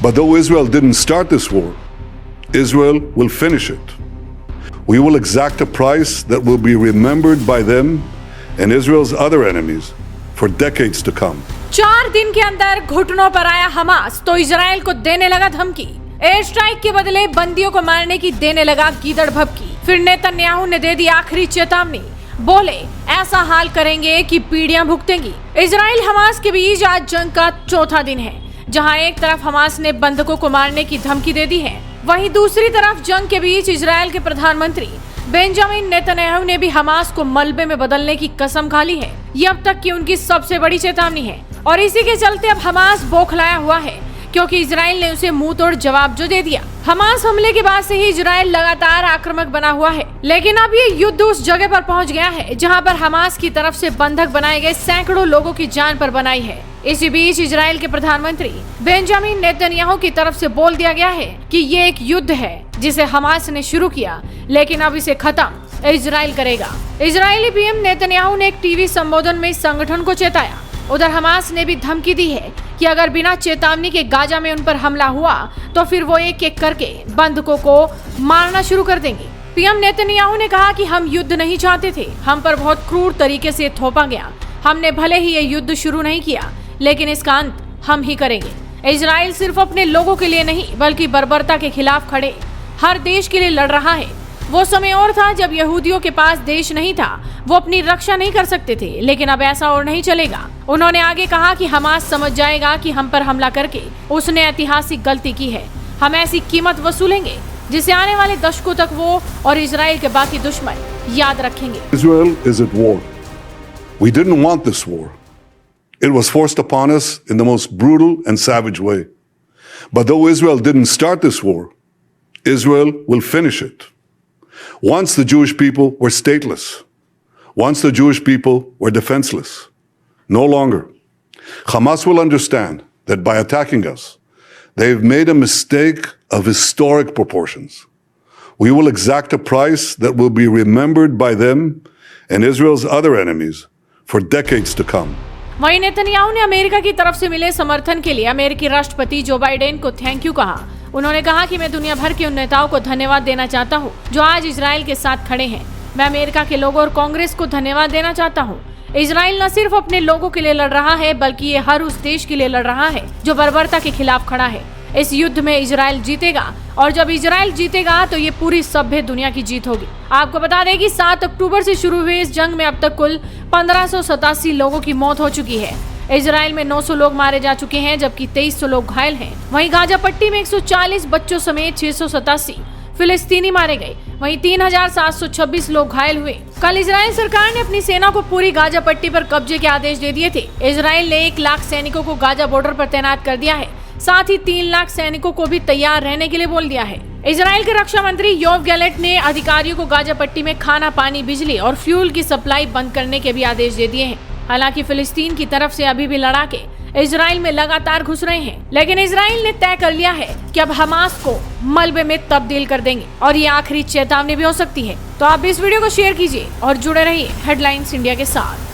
But though Israel didn't start this war, Israel will finish it. We will exact a price that will be remembered by them and Israel's other enemies for decades to come. 4 दिन के अंदर घुटनों पर आया Hamas तो Israel को देने लगा धमकी। एयर स्ट्राइक के बदले बंदियों को मारने की देने लगा गीदड़ भभकी। फिर नेतन्याहू ने दे दी आखिरी चेतावनी, बोले ऐसा हाल करेंगे कि पीढ़ियां भुगतेंगी। इजराइल हमास के बीच आज जंग का चौथा दिन है, जहां एक तरफ हमास ने बंधकों को मारने की धमकी दे दी है, वहीं दूसरी तरफ जंग के बीच इजराइल के प्रधानमंत्री बेंजामिन नेतन्याहू ने भी हमास को मलबे में बदलने की कसम खा ली है। ये अब तक की उनकी सबसे बड़ी चेतावनी है और इसी के चलते अब हमास बौखलाया हुआ है, क्योंकि इजराइल ने उसे मुंह तोड़ जवाब जो दे दिया। हमास हमले के बाद से ही इजराइल लगातार आक्रामक बना हुआ है, लेकिन अब ये युद्ध उस जगह पर पहुंच गया है जहां पर हमास की तरफ से बंधक बनाए गए सैकड़ों लोगों की जान पर बनाई है। इसी बीच इजराइल के प्रधानमंत्री बेंजामिन नेतन्याहू की तरफ से बोल दिया गया है कि ये एक युद्ध है जिसे हमास ने शुरू किया, लेकिन अब इसे खत्म इजराइल करेगा। इजरायली पीएम नेतन्याहू ने एक टीवी संबोधन में इस संगठन को चेताया। उधर हमास ने भी धमकी दी है कि अगर बिना चेतावनी के गाजा में उन पर हमला हुआ तो फिर वो एक एक करके बंधकों को मारना शुरू कर देंगे। पीएम नेतन्याहू ने कहा कि हम युद्ध नहीं चाहते थे, हम पर बहुत क्रूर तरीके से थोपा गया। हमने भले ही ये युद्ध शुरू नहीं किया, लेकिन इसका अंत हम ही करेंगे। इजराइल सिर्फ अपने लोगों के लिए नहीं बल्कि बर्बरता के खिलाफ खड़े हर देश के लिए लड़ रहा है। वो समय और था जब यहूदियों के पास देश नहीं था, वो अपनी रक्षा नहीं कर सकते थे, लेकिन अब ऐसा और नहीं चलेगा। उन्होंने आगे कहा कि हमास समझ जाएगा कि हम पर हमला करके उसने ऐतिहासिक गलती की है। हम ऐसी कीमत वसूलेंगे जिसे आने वाले दशकों तक वो और इजराइल के बाकी दुश्मन याद रखेंगे। Israel is at war. We didn't want this war. It was forced upon us in the most brutal and savage way. But though Israel didn't start this war, Israel will finish it. Once the Jewish people were stateless. Once the Jewish people were defenseless. No longer. Hamas will understand that by attacking us, they've made a mistake of historic proportions. We will exact a price that will be remembered by them and Israel's other enemies for decades to come. वहीं Netanyahu ने America की तरफ से मिले समर्थन के लिए अमेरिकी राष्ट्रपति जो बाइडेन को थैंक यू कहा। उन्होंने कहा कि मैं दुनिया भर के उन नेताओं को धन्यवाद देना चाहता हूं जो आज इजराइल के साथ खड़े हैं। मैं अमेरिका के लोगों और कांग्रेस को धन्यवाद देना चाहता हूं। इजराइल न सिर्फ अपने लोगों के लिए लड़ रहा है, बल्कि ये हर उस देश के लिए लड़ रहा है जो बर्बरता के खिलाफ खड़ा है। इस युद्ध में इजराइल जीतेगा और जब इजराइल जीतेगा तो ये पूरी सभ्य दुनिया की जीत होगी। आपको बता दें कि 7 अक्टूबर से शुरू हुए इस जंग में अब तक कुल 1587 लोगों की मौत हो चुकी है। इजराइल में 900 लोग मारे जा चुके हैं, जबकि 2300 लोग घायल हैं। वहीं गाजा पट्टी में 140 बच्चों समेत 687 फिलिस्तीनी मारे गए। वहीं 3726 लोग घायल हुए। कल इजराइल सरकार ने अपनी सेना को पूरी गाजा पट्टी पर कब्जे के आदेश दे दिए थे। इजराइल ने 1 लाख सैनिकों को गाजा बॉर्डर पर तैनात कर दिया है, साथ ही 3 लाख सैनिकों को भी तैयार रहने के लिए बोल दिया है। इजराइल के रक्षा मंत्री योव गैलेंट ने अधिकारियों को गाजा पट्टी में खाना, पानी, बिजली और फ्यूल की सप्लाई बंद करने के भी आदेश दे दिए हैं। हालांकि फिलिस्तीन की तरफ से अभी भी लड़ाके इजराइल में लगातार घुस रहे हैं, लेकिन इजराइल ने तय कर लिया है कि अब हमास को मलबे में तब्दील कर देंगे और ये आखिरी चेतावनी भी हो सकती है। तो आप इस वीडियो को शेयर कीजिए और जुड़े रहिए हेडलाइंस इंडिया के साथ।